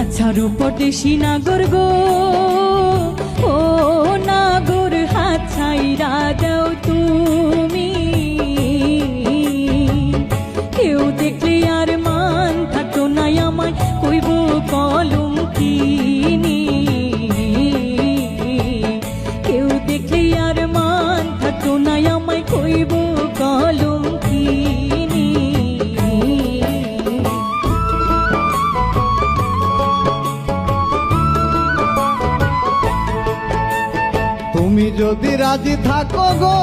আচ্ছা রূপদেশী নাগর গো, ও নাগর হাত ছাইরা দাও তুমি। কেউ দেখলে আর মান থাকতো না আমায়, কইব কলঙ্কিনী। কেউ দেখলে আর মান থাকতো না আমায়, কইব কলঙ্কিনী। তুমি যদি রাজি থাকো গো